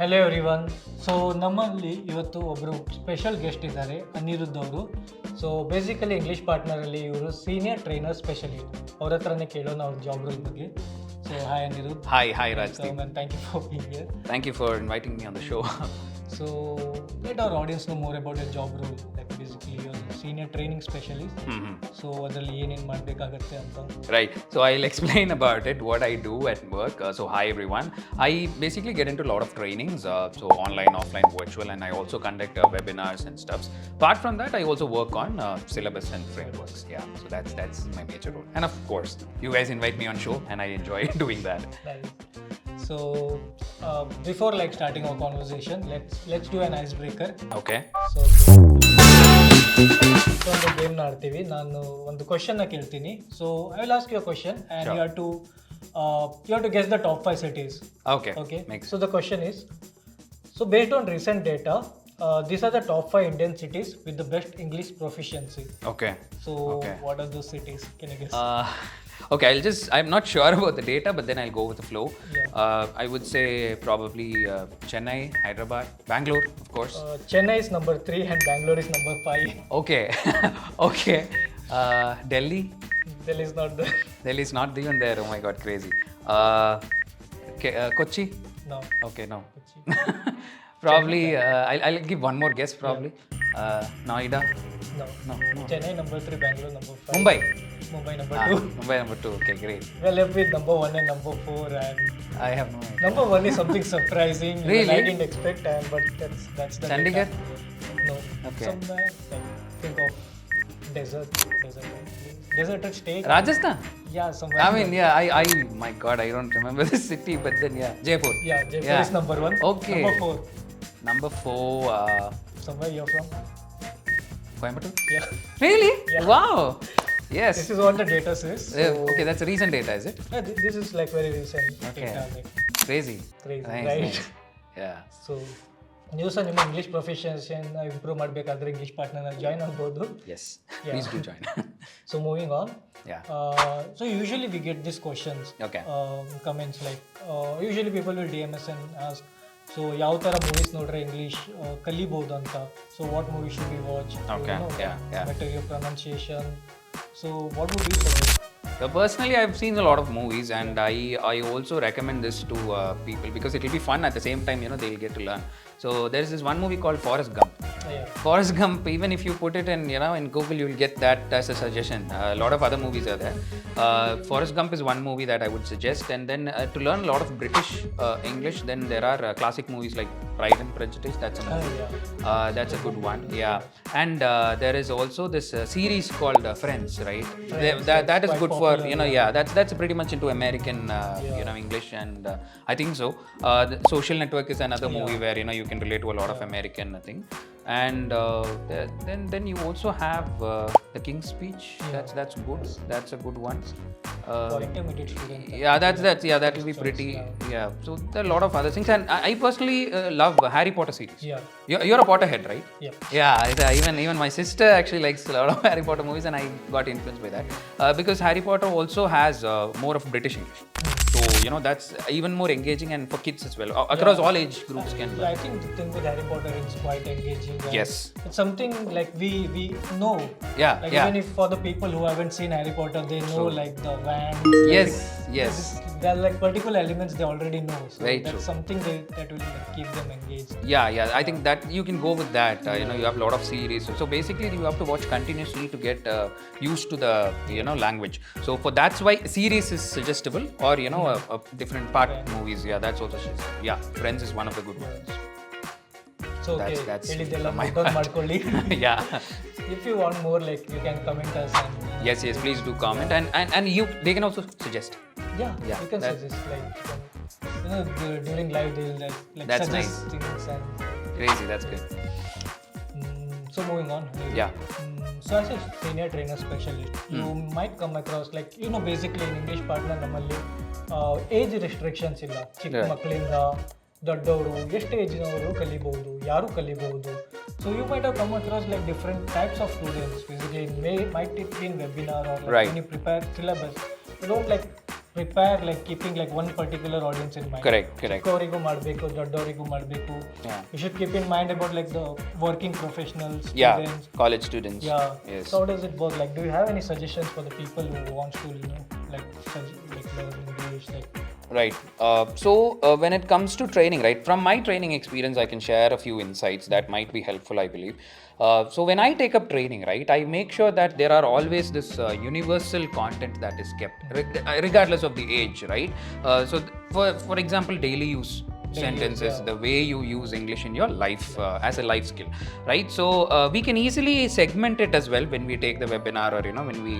Hello everyone. So ನಮ್ಮಲ್ಲಿ ಇವತ್ತು ಒಬ್ಬರು ಸ್ಪೆಷಲ್ ಗೆಸ್ಟ್ ಇದ್ದಾರೆ, ಅನಿರುದ್ಧ್ ಅವರು. ಸೊ ಬೇಸಿಕಲಿ ಇಂಗ್ಲೀಷ್ ಪಾರ್ಟ್ನರಲ್ಲಿ ಇವರು ಸೀನಿಯರ್ ಟ್ರೈನರ್ ಸ್ಪೆಷಲಿಸ್ಟ್. ಅವ್ರ ಹತ್ರನೇ ಕೇಳೋಣ ಅವ್ರ ಜಾಬ್ ರೋಲ್ ಬಗ್ಗೆ. So hi Anirudh. Hi Rajdeep. And thank you for being here. Thank you for inviting me on the show. So let our audience know more about your job role. Like basically you're a senior training specialist. So ಅದರಲ್ಲಿ ಏನೇನು ಮಾಡಬೇಕಾಗತ್ತೆ ಅಂತ. Right. So I'll explain about it, what I do at work. So hi everyone. I basically get into a lot of trainings, so online, offline, virtual, and I also conduct webinars and stuff. Apart from that, I also work on syllabus and frameworks. Yeah. So that's my major role. And of course, you guys invite me on show, and I enjoy doing that. Right. So before like starting our conversation, let's do an icebreaker. Okay. So ಒಂದು game ಆಡ್ತೀವಿ. ನಾನು ಒಂದು ಕ್ವಶನ್ನ ಕೇಳ್ತೀನಿ. So I will ask you a question and you have to guess the top 5 cities. Okay. So the question is, so based on recent data, these are the top 5 Indian cities with the best English proficiency. Okay. So what are those cities? Can you guess? Okay, I'm not sure about the data, but then I'll go with the flow. Yeah. I would say probably Chennai, Hyderabad, Bangalore, of course. Chennai is number 3 and Bangalore is number 5. Okay. Okay. Delhi. Delhi is not there. Delhi is not even there. Oh my God, crazy. Kochi. No. Okay, no. Kochi. Probably I'll give one more guess. Probably Noida. No. Chennai number 3, Bangalore number 5. Mumbai number 2. Mumbai number 2. Okay, great. We're left with number 1 and number 4, and I have no idea. number 1 is something surprising. Really? I didn't expect, but that's the Chandigarh? data. No. Okay. Somewhere like think of desert state. Rajasthan. Yeah, somewhere. I mean, yeah. I my God, I don't remember the city, but then yeah, Jaipur. Yeah, Jaipur is number 1. Okay. Number 4. Number 4. Somewhere you're from? Coimbatore. Yeah. Really? Yeah. Wow. Yes. This is what the data says. So Okay, that's recent data, is it? yeah, this is like very recent Okay. data. Like, Crazy. Nice, right? nice. Yeah. So ನೀವು ಸಹ ನಿಮ್ಮ English ಪ್ರೊಫೆಷನ್ಸಿಯನ್ನು improve ಮಾಡಬೇಕಾದ್ರೆ English ಪಾರ್ಟ್ನರ್ನ join ಆಗ್ಬೋದು. Yes. Please do join. So moving on. Yeah. So usually we get these questions. Okay. Comments like usually people will DM us and ask, so ಯಾವ ಥರ movies ನೋಡ್ರೆ English ಕಲಿಬೋದು ಅಂತ. So what movie should we watch? Okay. Yeah. Better your pronunciation. So what would you suggest? Personally, I've seen a lot of movies, and I also recommend this to people because it will be fun at the same time. They'll get to learn. So there is this one movie called Forrest Gump. Yeah. Forrest Gump, even if you put it in Google, you will get that as a suggestion. A lot of other movies are there. Forrest Gump is one movie that I would suggest. And then to learn a lot of British English, then there are classic movies like Pride and Prejudice. That's a movie. That's a good one. Yeah. And there is also this series called Friends, right? That is good for that's pretty much into American English, and I think so. The Social Network is another movie where you can relate to a lot of American thing. And then you also have The King's Speech. That's good. That's a good one. For intermediate students. That will be pretty. Yeah. So there are a lot of other things, and I personally love Harry Potter series. Yeah. You're a Potterhead, right? Yeah. Yeah. Even my sister actually likes a lot of Harry Potter movies, and I got influenced by that because Harry Potter also has more of British English. So that's even more engaging, and for kids as well. Across all age groups can learn. I think the thing with Harry Potter is quite engaging. Yes. It's something like we know. Yeah. Like even if for the people who haven't seen Harry Potter, they know like the vans. Yes. There are like particular elements they already know. So Very that's true. something that will like keep them engaged. Yeah. I think that you can go with that. You have a lot of series. So basically, you have to watch continuously to get used to the language. So that's why series is suggestible, or a different part movies. Yeah, that's also Friends is one of the good ones. So okay, that's ಹೇಳಿದ್ದೆಲ್ಲ my note down ಮಾಡ್ಕೊಳ್ಳಿ. Yeah. If you want more, like you can comment us and Yes, please do comment, and they can also suggest. Yeah, you can suggest like during live they will like That's suggest nice. things and Crazy, that's good. so moving on. Yeah. So as a senior trainer specialist, you might come across like basically in English partner ನಮ್ಮಲ್ಲಿ age restrictions ಇಲ್ಲ. ಚಿಕ್ಕ ಮಕ್ಕಳಿಂದ ದೊಡ್ಡವರು ಎಷ್ಟು ಏಜಿನವರು ಕಲಿಬಹುದು, ಯಾರು ಕಲಿಬಹುದು. So you might have come across like different types of students. Basically might it be in webinar or when you prepare syllabus, you don't like prepare like keeping like one particular audience in mind. Correct. ಚಿಕ್ಕವರಿಗೂ ಮಾಡಬೇಕು, ದೊಡ್ಡವರಿಗೂ ಮಾಡಬೇಕು. Yeah. You should keep in mind about like the working professionals, Yeah, students. college students. Yeah. Yes. So how does it work? Like, do you have any suggestions for the people who want to, like learn English, like? Right. So when it comes to training, right, from my training experience, I can share a few insights that might be helpful, I believe. So when I take up training, right, I make sure that there are always this universal content that is kept, regardless of the age, right? So for example, daily use sentences, the way you use English in your life as a life skill, right? So we can easily segment it as well when we take the webinar or when we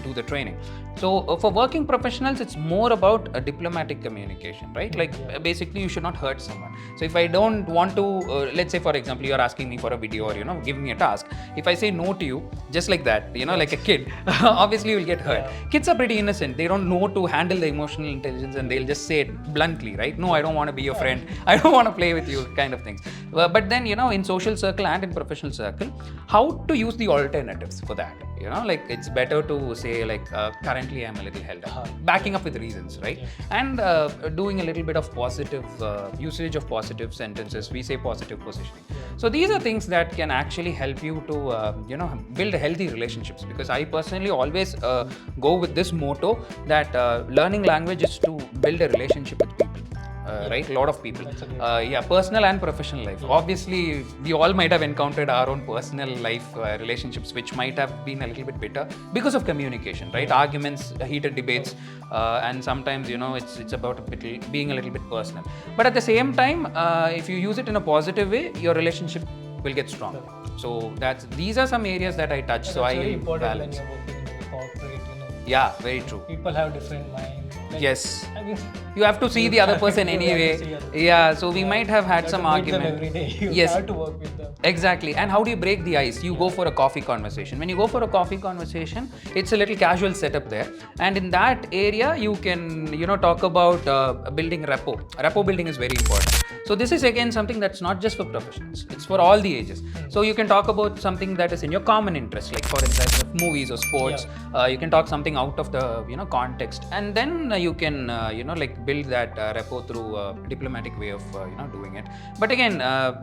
do the training. So for working professionals, it's more about a diplomatic communication, right? Like basically you should not hurt someone. So if I don't want to, let's say for example, you're asking me for a video or giving me a task, if I say no to you just like that, like a kid, obviously you will get hurt. Kids are pretty innocent, they don't know to handle the emotional intelligence and they'll just say it bluntly, right? No, I don't want to be your friend, I don't want to play with you, kind of things. But then in social circle and in professional circle, how to use the alternatives for that, like it's better to say like currently I'm a little held up, backing up with reasons, right? And doing a little bit of positive usage of positive sentences, we say positive positioning. So these are things that can actually help you to build healthy relationships, because I personally always go with this motto that learning language is to build a relationship with people. Right, a lot of people, personal and professional life. Obviously we all might have encountered our own personal life relationships which might have been a little bit bitter because of communication, right? Arguments, heated debates, and sometimes it's about being a little bit personal, but at the same time if you use it in a positive way, your relationship will get strong. So these are some areas that I touch. So I very important balance. when you're working in the corporate, Yeah, very true. people have different minds. Like, Yes. I mean, You have to see the other person You have to anyway. see other Yeah, so we might have had you have some to meet argument. them every day. You Yes. have to work with them. Exactly. And how do you break the ice? You go for a coffee conversation. When you go for a coffee conversation, it's a little casual setup there. And in that area, you can, talk about building rapport. Rapport building is very important. So this is again something that's not just for professionals. It's for all the ages. So you can talk about something that is in your common interest, like for instance, movies or sports. You can talk something out of the, context. And then you can, like build that rapport through a diplomatic way of, doing it. But again,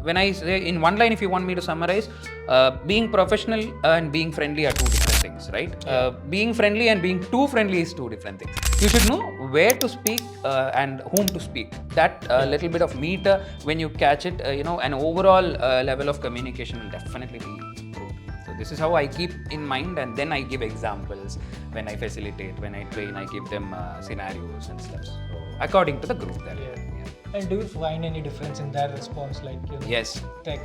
when I say in one line, if you want me to summarize, being professional and being friendly are two different things, right? Being friendly and being too friendly is two different things. You should know where to speak and whom to speak. That little bit of meter, when you catch it, an overall level of communication will definitely be improved. So this is how I keep in mind, and then I give examples when I facilitate, when I train, I give them scenarios and stuff. So according to the group that And do you find any difference in their response, like Yes. like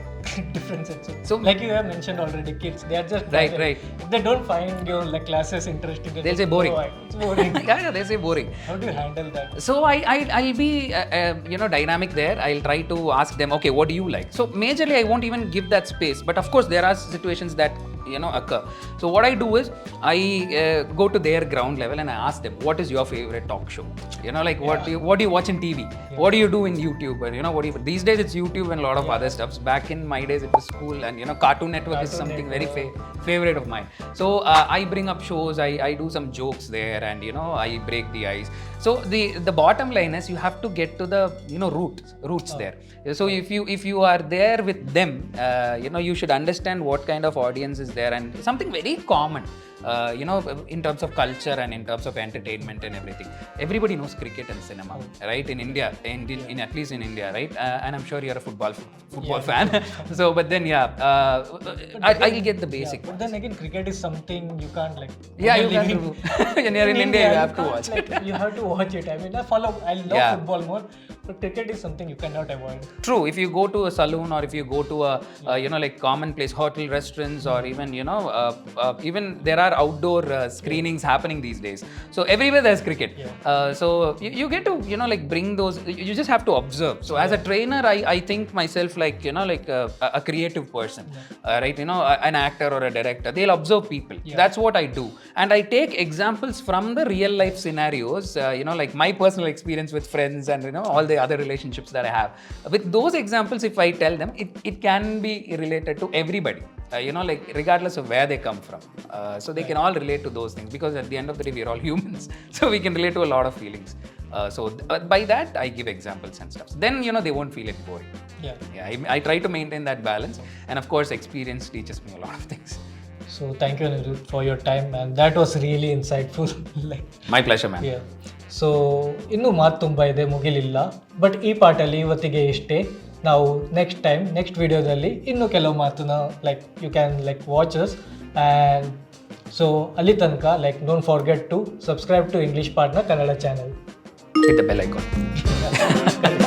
differences? So like you have mentioned already, kids, they are just Right, bothered. right. If they don't find your like classes interesting, They'll say boring. It's boring. yeah, they say boring. How do you handle that? So I'll be dynamic there. I'll try to ask them, okay, what do you like? So majorly I won't even give that space, but of course there are situations that occur. So what I do is I go to their ground level and I ask them, what is your favorite talk show? What do you watch in TV? What do you do in YouTube? And what do you, these days it's YouTube and a lot of other stuffs. Back in my days it was school, and Cartoon Network is something very favorite of mine. So I bring up shows, I do some jokes there, and I break the ice. So the bottom line is you have to get to the roots there. So if you are there with them, you should understand what kind of audience is there, and something very common. In terms of culture and in terms of entertainment and everything. Everybody knows cricket and cinema, right? In India, in at least in India, right? And I'm sure you're a football fan. So, but then I'll get the basic. But then again, cricket is something you can't like. Yeah, you can do. When you're in India, you have to watch it. You have to watch it. I mean, I love football more, but cricket is something you cannot avoid. True. If you go to a saloon, or if you go to a like commonplace hotel, restaurants, or even even there are outdoor screenings happening these days. So everywhere there's cricket. So you get to like bring those. You just have to observe. So as a trainer, I think myself like like a creative person, right? An actor or a director. They'll observe people. That's what I do, and I take examples from the real life scenarios. Like my personal experience with friends and all the other relationships that I have. With those examples, if I tell them, it can be related to everybody. like regardless of where they come from. So they can all relate to those things, because at the end of the day, we're all humans. So we can relate to a lot of feelings. By that, I give examples and stuff. Then, they won't feel it boring. Yeah. I try to maintain that balance. And of course, experience teaches me a lot of things. So thank you, Anirudh, for your time, and that was really insightful. Like, My pleasure, man. yeah. So ಇನ್ನೂ ಮಾತು ತುಂಬ ಇದೆ, ಮುಗಿಲಿಲ್ಲ. But ಈ ಪಾರ್ಟಲ್ಲಿ ಇವತ್ತಿಗೆ ಇಷ್ಟೇ. ನಾವು next ವಿಡಿಯೋದಲ್ಲಿ ಇನ್ನೂ ಕೆಲವು ಮಾತನ್ನ like you can like watches. And so ಅಲ್ಲಿ ತನಕ like don't forget to subscribe to English partner Kannada channel. Hit the bell icon.